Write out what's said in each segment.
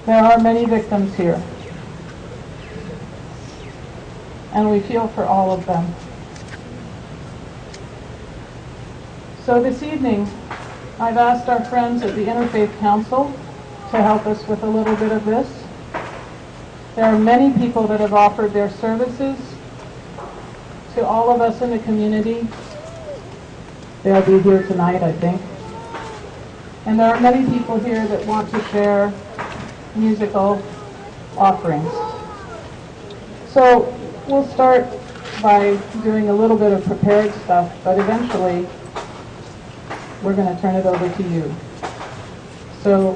There are many victims here, and we feel for all of them. So this evening, I've asked our friends at the Interfaith Council to help us with a little bit of this. There are many people that have offered their services to all of us in the community. They'll be here tonight, I think. And there are many people here that want to share musical offerings. So we'll start by doing a little bit of prepared stuff, but eventually we're going to turn it over to you. So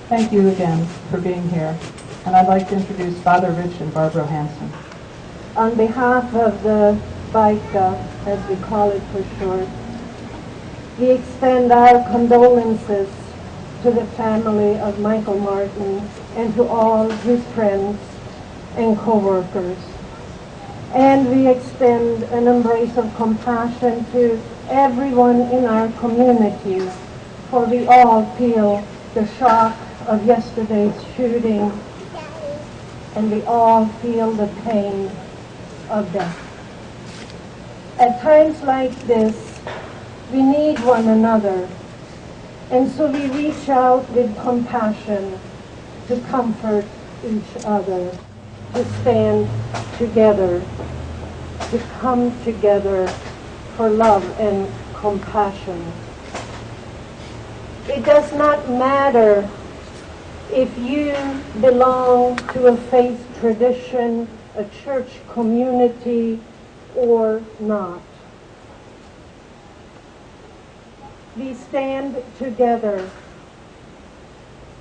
thank you again for being here. And I'd like to introduce Father Rich and Barbara Hansen. On behalf of the BICA, as we call it for short, we extend our condolences to the family of Michael Martin and to all his friends and co-workers. And we extend an embrace of compassion to everyone in our community, for we all feel the shock of yesterday's shooting, and we all feel the pain of death. At times like this, we need one another, and so we reach out with compassion to comfort each other, to stand together, to come together for love and compassion. It does not matter if you belong to a faith tradition, a church community, or not. We stand together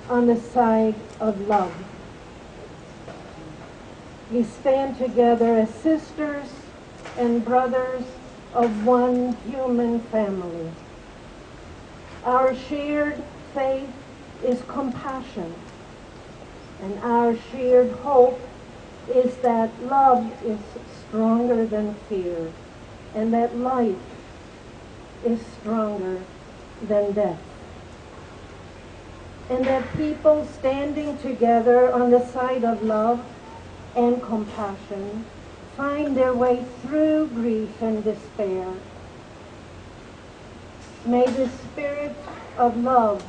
on the side of love. We stand together as sisters and brothers of one human family. Our shared faith is compassion, and our shared hope is that love is stronger than fear, and that life is stronger than death. And that people standing together on the side of love and compassion find their way through grief and despair. May the spirit of love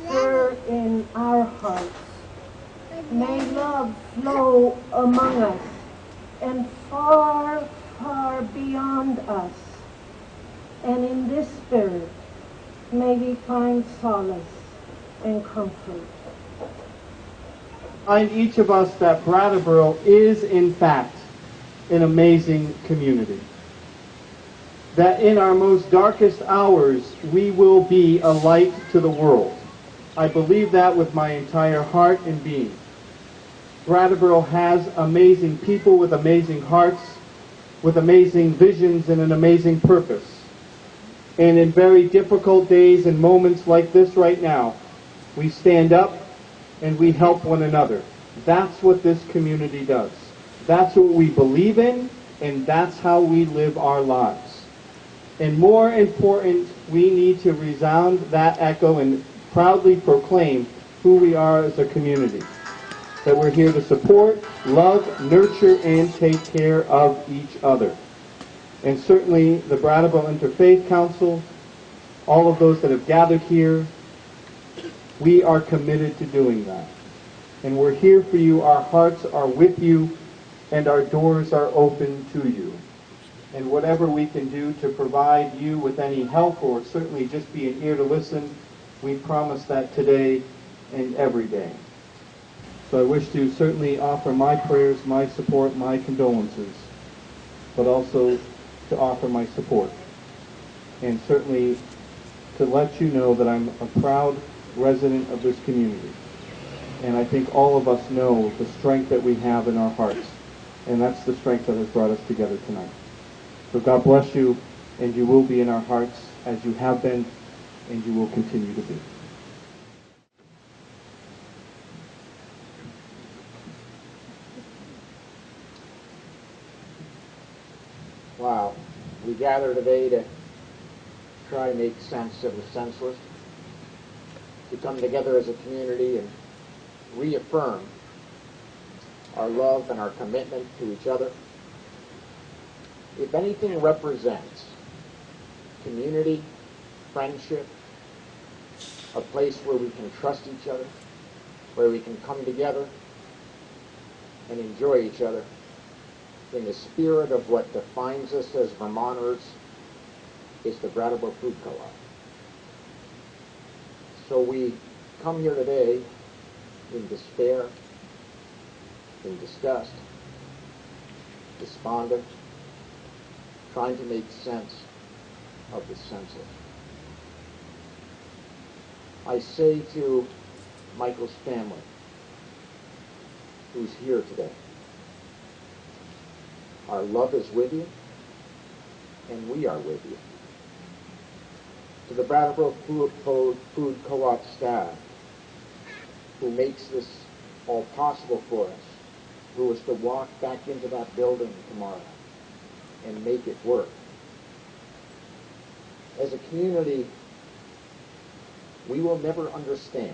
stir in our hearts. May love flow among us and far, far beyond us. And in this spirit, may we find solace and comfort. Find each of us that Brattleboro is, in fact, an amazing community. That in our most darkest hours, we will be a light to the world. I believe that with my entire heart and being. Brattleboro has amazing people with amazing hearts, with amazing visions and an amazing purpose. And in very difficult days and moments like this right now, we stand up and we help one another. That's what this community does. That's what we believe in, and that's how we live our lives. And more important, we need to resound that echo and proudly proclaim who we are as a community. That we're here to support, love, nurture, and take care of each other. And certainly the Brattleboro Interfaith Council, all of those that have gathered here, we are committed to doing that. And we're here for you. Our hearts are with you, and our doors are open to you. And whatever we can do to provide you with any help, or certainly just be an ear to listen, we promise that today and every day. So I wish to certainly offer my prayers, my support, my condolences, but also to offer my support. And certainly to let you know that I'm a proud resident of this community. And I think all of us know the strength that we have in our hearts. And that's the strength that has brought us together tonight. So God bless you, and you will be in our hearts as you have been, and you will continue to be. Wow. We gather today to try and make sense of the senseless, to come together as a community and reaffirm our love and our commitment to each other. If anything represents community, friendship, a place where we can trust each other, where we can come together and enjoy each other in the spirit of what defines us as Vermonters, is the Brattleboro Food Co-op. So we come here today in despair, in disgust, despondent, trying to make sense of the senseless. I say to Michael's family, who's here today, our love is with you, and we are with you. To the Brattleboro Food Co-op staff, who makes this all possible for us, who is to walk back into that building tomorrow and make it work. As a community, we will never understand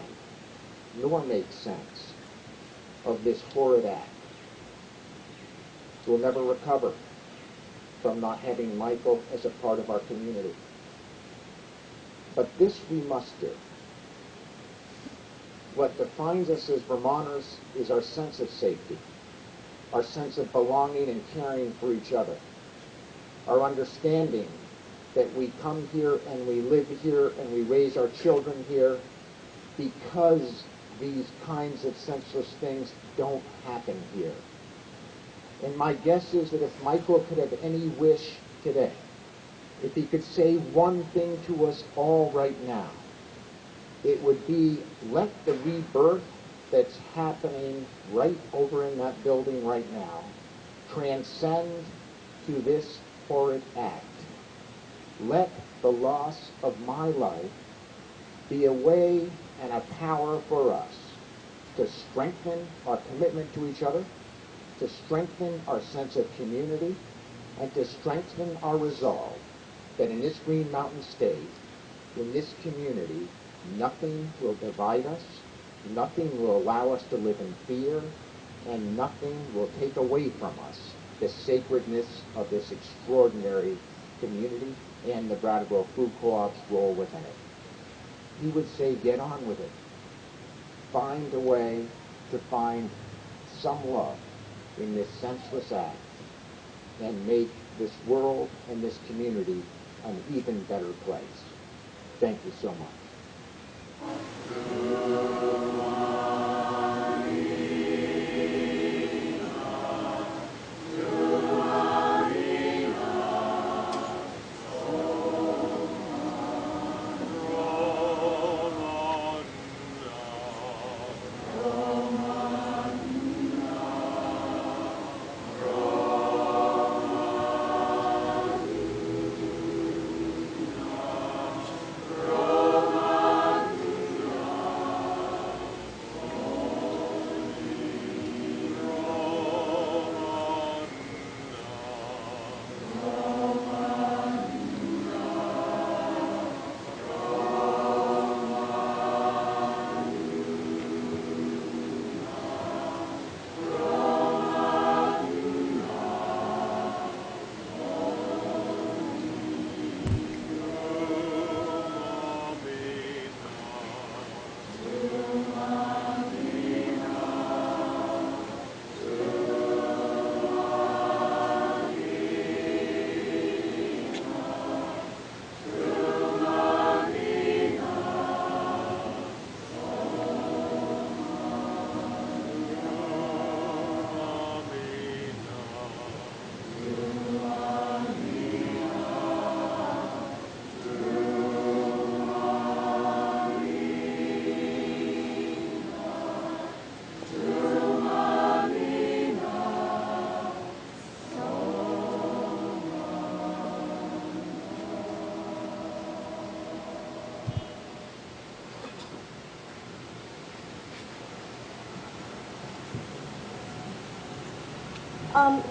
nor make sense of this horrid act. We'll never recover from not having Michael as a part of our community. But this we must do. What defines us as Vermonters is our sense of safety, our sense of belonging and caring for each other, our understanding that we come here and we live here and we raise our children here because these kinds of senseless things don't happen here. And my guess is that if Michael could have any wish today, if he could say one thing to us all right now, it would be, let the rebirth that's happening right over in that building right now transcend to this horrid act. Let the loss of my life be a way and a power for us to strengthen our commitment to each other, to strengthen our sense of community, and to strengthen our resolve that in this Green Mountain State, in this community, nothing will divide us, nothing will allow us to live in fear, and nothing will take away from us the sacredness of this extraordinary community and the Brattleboro Food Co-op's role within it. He would say, get on with it. Find a way to find some love in this senseless act and make this world and this community an even better place. Thank you so much.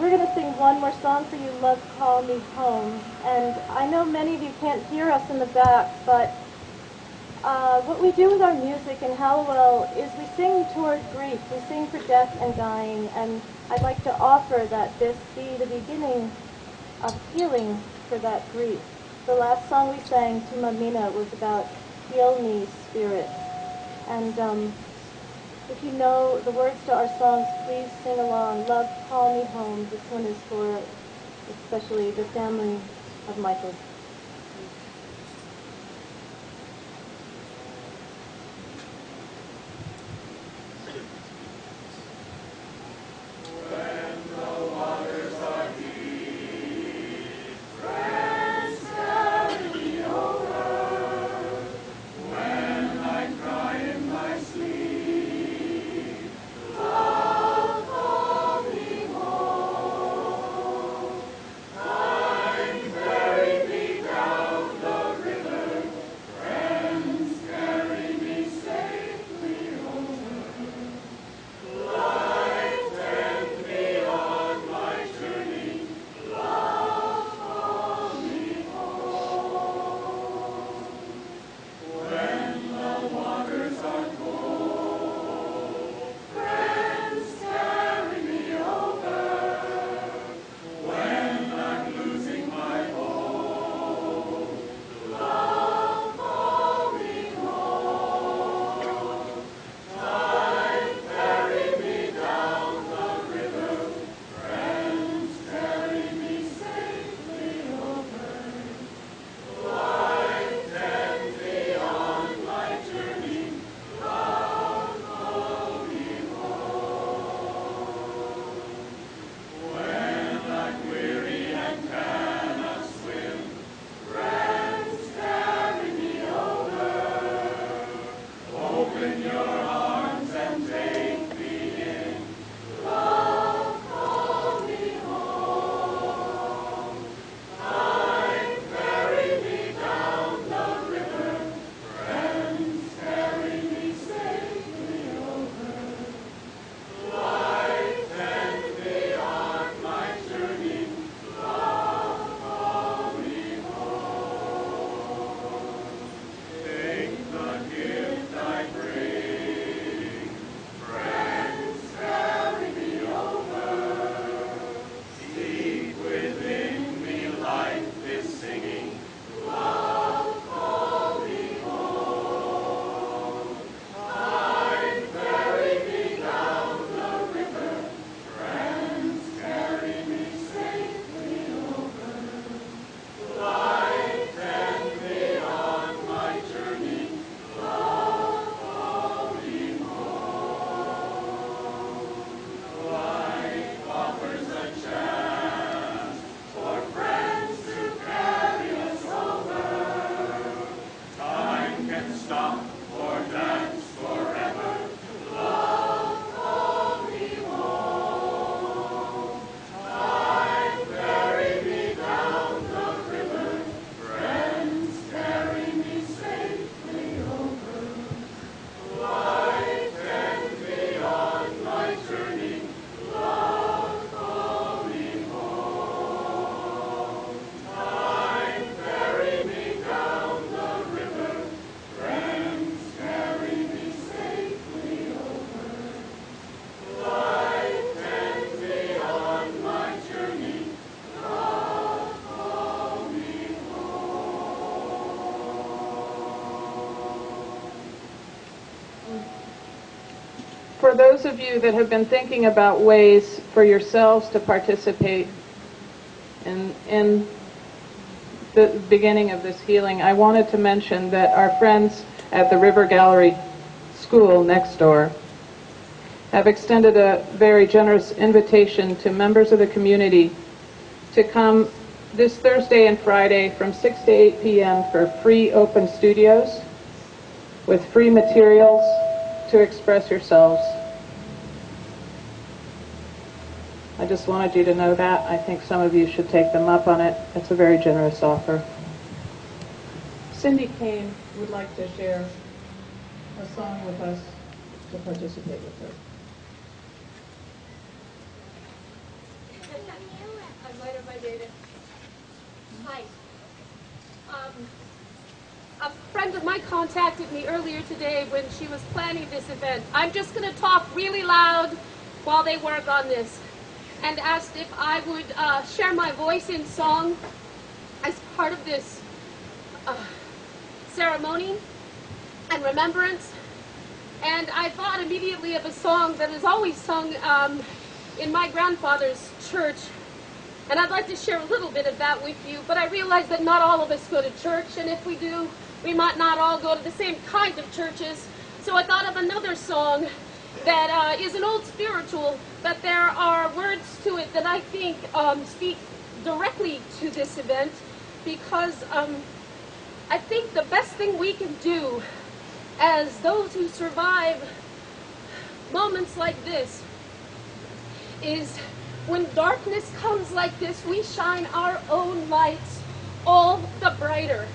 We're going to sing one more song for you, Love Call Me Home. And I know many of you can't hear us in the back, but What we do with our music in Hallowell is we sing toward grief. We sing for death and dying, and I'd like to offer that this be the beginning of healing for that grief. The last song we sang, to Mamina, was about Heal Me, Spirit. And if you know the words to our songs, please sing along. Love, Call Me Home. This one is for especially the family of Michael. For those of you that have been thinking about ways for yourselves to participate in the beginning of this healing, I wanted to mention that our friends at the River Gallery School next door have extended a very generous invitation to members of the community to come this Thursday and Friday from 6 to 8 p.m. for free open studios with free materials to express yourselves. I just wanted you to know that. I think some of you should take them up on it. It's a very generous offer. Cindy Kane would like to share a song with us to participate with her. I'm later by data. Hi. A friend friend of mine contacted me earlier today when she was planning this event. I'm just going to talk really loud while they work on this, and asked if I would share my voice in song as part of this ceremony and remembrance. And I thought immediately of a song that is always sung in my grandfather's church. And I'd like to share a little bit of that with you, but I realize that not all of us go to church, and if we do, we might not all go to the same kind of churches. So I thought of another song that is an old spiritual, but there are words to it that I think speak directly to this event, because I think the best thing we can do as those who survive moments like this is, when darkness comes like this, we shine our own lights all the brighter.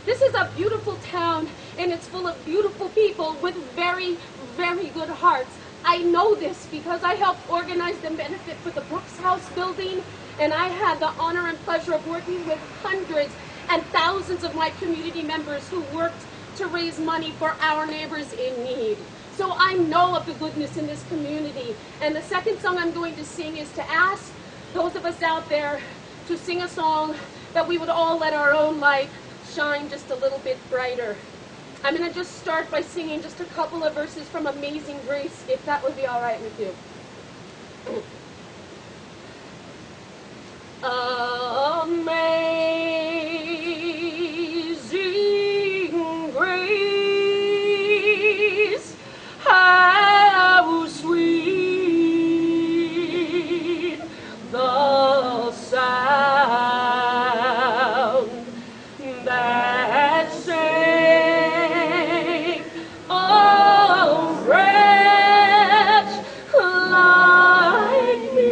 This is a beautiful town, and it's full of beautiful people with very, very good hearts. I know this because I helped organize the benefit for the Brooks House building, and I had the honor and pleasure of working with hundreds and thousands of my community members who worked to raise money for our neighbors in need. So I know of the goodness in this community. And the second song I'm going to sing is to ask those of us out there to sing a song that we would all let our own light shine just a little bit brighter. I'm going to just start by singing just a couple of verses from Amazing Grace, if that would be all right with you. Amazing grace, how sweet the sound that saved a wretch like me.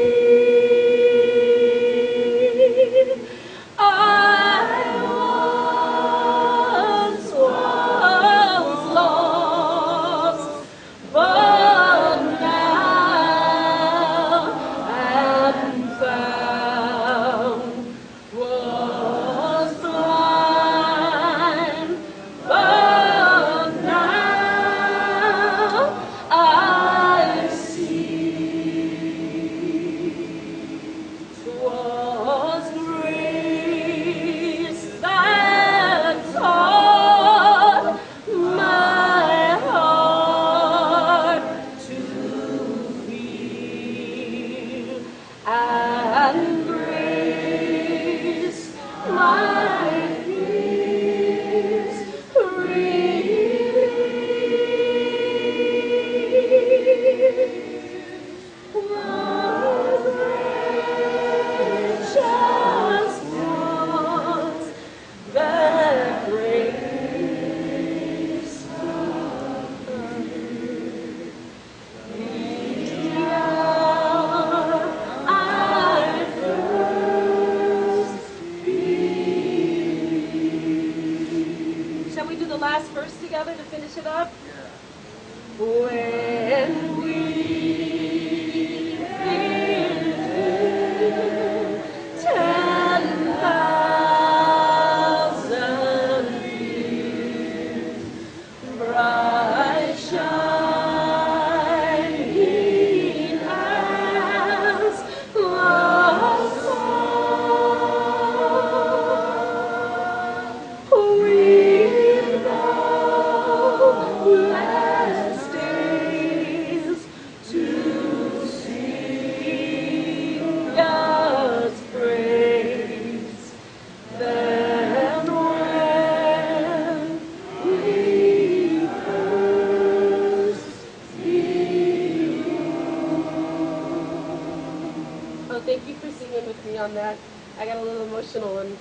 On that, I got a little emotional and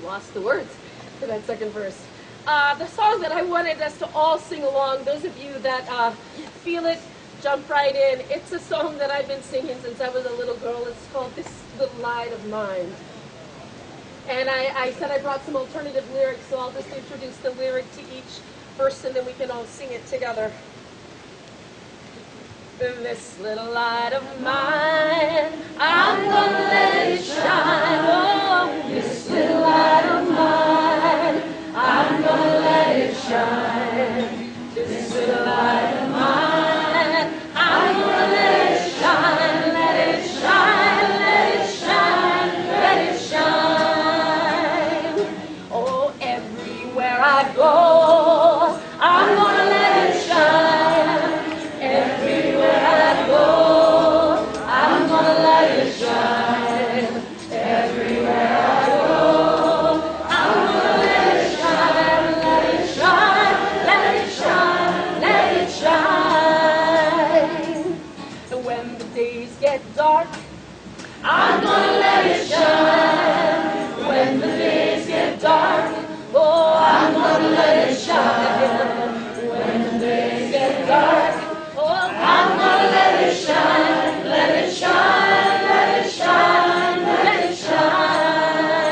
lost the words for that second verse. The song that I wanted us to all sing along, those of you that feel it, jump right in. It's a song that I've been singing since I was a little girl. It's called This Little Light of Mine. And I said I brought some alternative lyrics, so I'll just introduce the lyric to each verse and then we can all sing it together. This little light of mine, I'm gonna let it shine. Oh, this little light of mine, I'm gonna let it shine. This little light of mine, I'm gonna let it shine, let it shine, let it shine, let it shine. Oh, everywhere I go, I'm gonna let it shine. Everywhere I go, I'm gonna let it shine. Everywhere I go, I'm gonna let it shine, let it shine, let it shine, let it shine. And when the days get dark, I'm gonna let it shine. When the days get dark, oh, I'm gonna let it shine. When the days get dark, oh, I'm gonna let it shine, let it shine, let it shine, let it shine.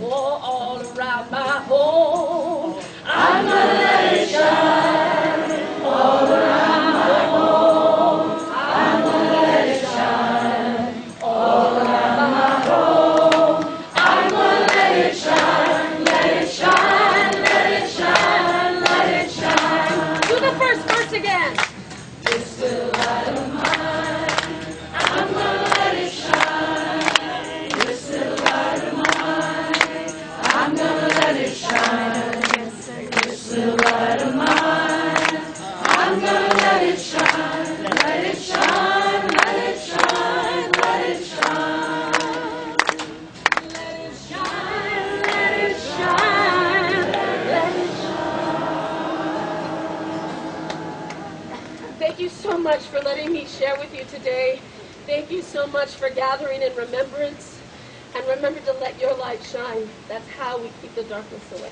Oh, all around my home, I'm gonna let it shine. All around my home, I'm gonna let it shine. All around my home, I'm gonna let it shine, let it shine, let it shine, let it shine. Do the first verse again. This little light of mine, I'm gonna let it shine. This little light of mine, I'm gonna let it shine. This little light of mine, I'm gonna let it shine. Let it shine, let it shine, let it shine. Let it shine, let it shine, let it shine. Thank you so much for letting me share with you today. Thank you so much for gathering in remembrance. And remember to let your light shine. That's how we keep the darkness away.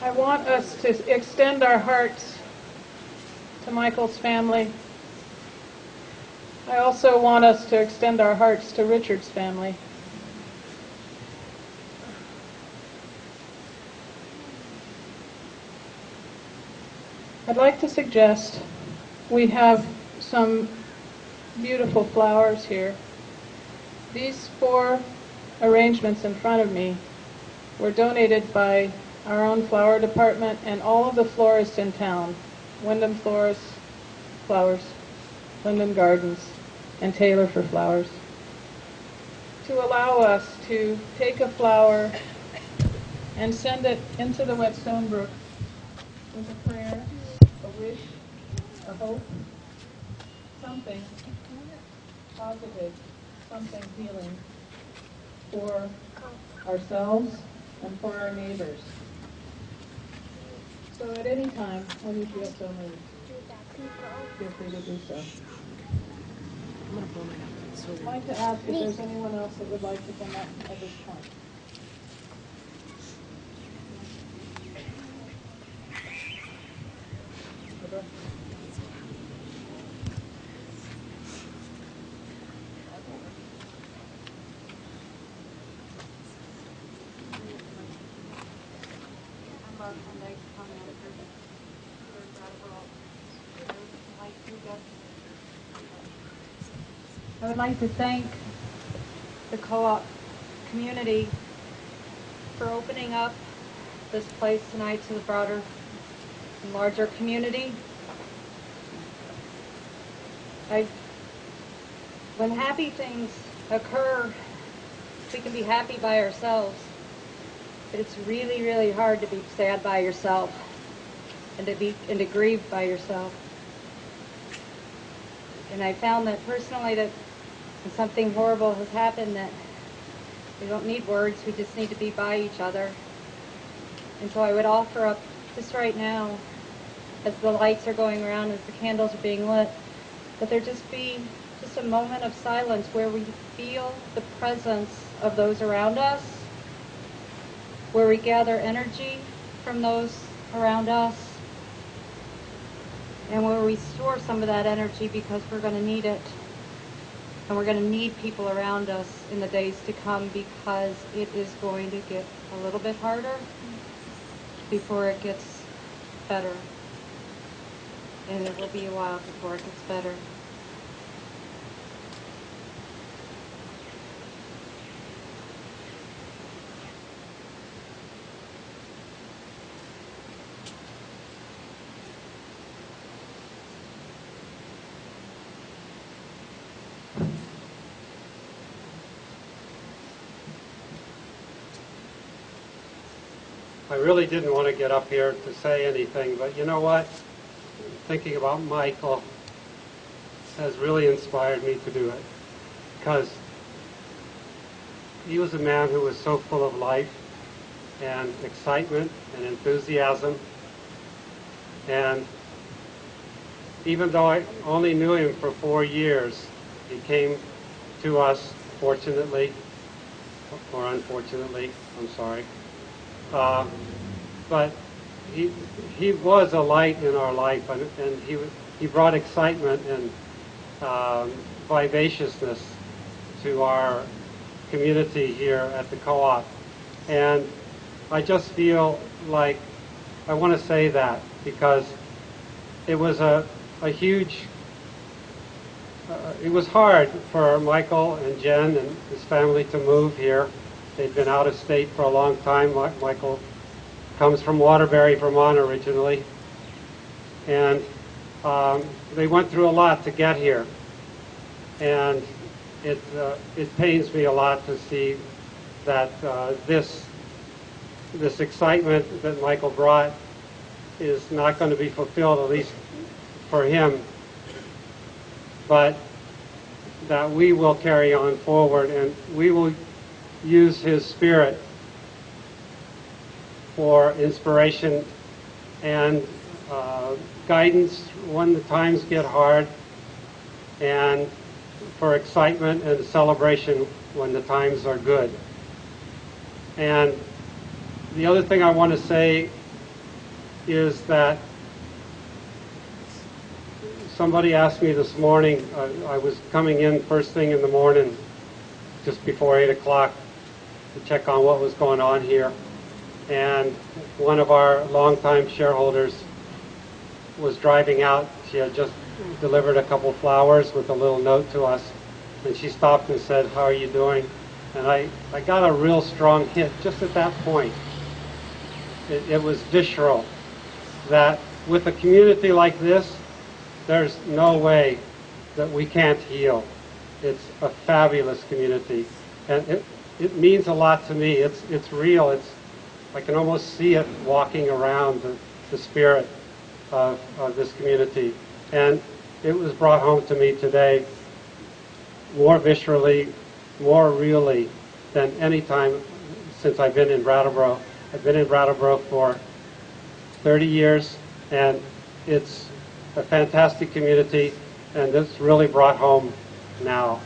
I want us to extend our hearts to Michael's family. I also want us to extend our hearts to Richard's family. I'd like to suggest we have some beautiful flowers here. These 4 arrangements in front of me were donated by our own flower department and all of the florists in town. Wyndham Florists, Flowers, Wyndham Gardens, and Taylor for Flowers. To allow us to take a flower and send it into the Whetstone Brook with a prayer, a wish, a hope, something positive, something healing for ourselves and for our neighbors. So at any time, when you feel so moved, feel free to do so. I'd like to ask if there's anyone else that would like to come up at this point. I would like to thank the co-op community for opening up this place tonight to the broader and larger community. When happy things occur, we can be happy by ourselves, but it's really, really hard to be sad by yourself and to grieve by yourself. And I found that personally that when something horrible has happened, that we don't need words, we just need to be by each other. And so I would offer up just right now, as the lights are going around, as the candles are being lit, that there just be just a moment of silence where we feel the presence of those around us, where we gather energy from those around us, and where we store some of that energy because we're going to need it. And we're going to need people around us in the days to come because it is going to get a little bit harder before it gets better. And it will be a while before it gets better. I really didn't want to get up here to say anything, but you know what? Thinking about Michael has really inspired me to do it, because he was a man who was so full of life and excitement and enthusiasm. And even though I only knew him for 4 years, he came to us, fortunately, or unfortunately, I'm sorry. But he was a light in our life, and he brought excitement and vivaciousness to our community here at the co-op. And I just feel like I want to say that, because it was a huge, it was hard for Michael and Jen and his family to move here. They'd been out of state for a long time. Michael comes from Waterbury, Vermont originally. And they went through a lot to get here. And it pains me a lot to see that this excitement that Michael brought is not going to be fulfilled, at least for him, but that we will carry on forward, and we will use his spirit for inspiration and guidance when the times get hard, and for excitement and celebration when the times are good. And the other thing I want to say is that somebody asked me this morning, I was coming in first thing in the morning, just before 8 o'clock, to check on what was going on here. And one of our longtime shareholders was driving out. She had just delivered a couple flowers with a little note to us. And she stopped and said, "How are you doing?" And I got a real strong hit just at that point. It was visceral that with a community like this, there's no way that we can't heal. It's a fabulous community. And it means a lot to me. It's real. I can almost see it walking around the spirit of this community. And it was brought home to me today more viscerally, more really than any time since I've been in Brattleboro. I've been in Brattleboro for 30 years, and it's a fantastic community, and this really brought home now.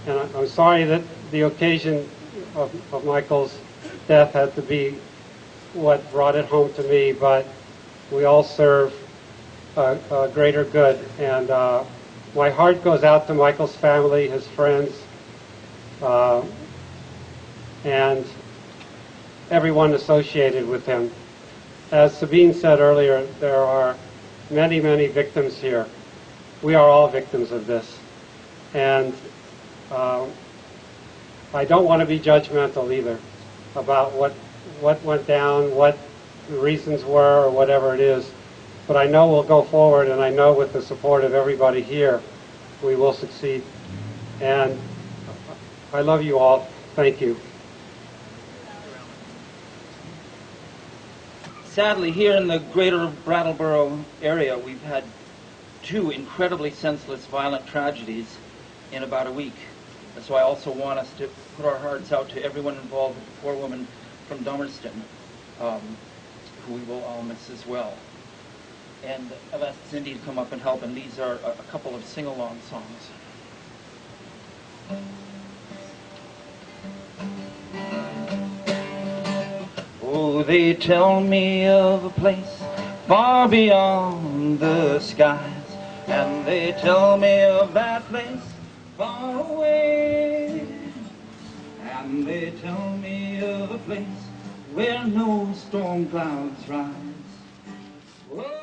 And I'm sorry that the occasion of Michael's death had to be what brought it home to me, but we all serve a greater good. And my heart goes out to Michael's family, his friends, and everyone associated with him. As Sabine said earlier, there are many, many victims here. We are all victims of this. And I don't want to be judgmental either about what went down, what the reasons were, or whatever it is. But I know we'll go forward, and I know with the support of everybody here, we will succeed. And I love you all. Thank you. Sadly, here in the greater Brattleboro area, we've had 2 incredibly senseless, violent tragedies in about a week. So I also want us to put our hearts out to everyone involved with the poor woman from Dummerston, who we will all miss as well. And I've asked Cindy to come up and help, and these are a couple of sing-along songs. Oh, they tell me of a place far beyond the skies, and they tell me of that place far away, and they tell me of a place where no storm clouds rise. Whoa!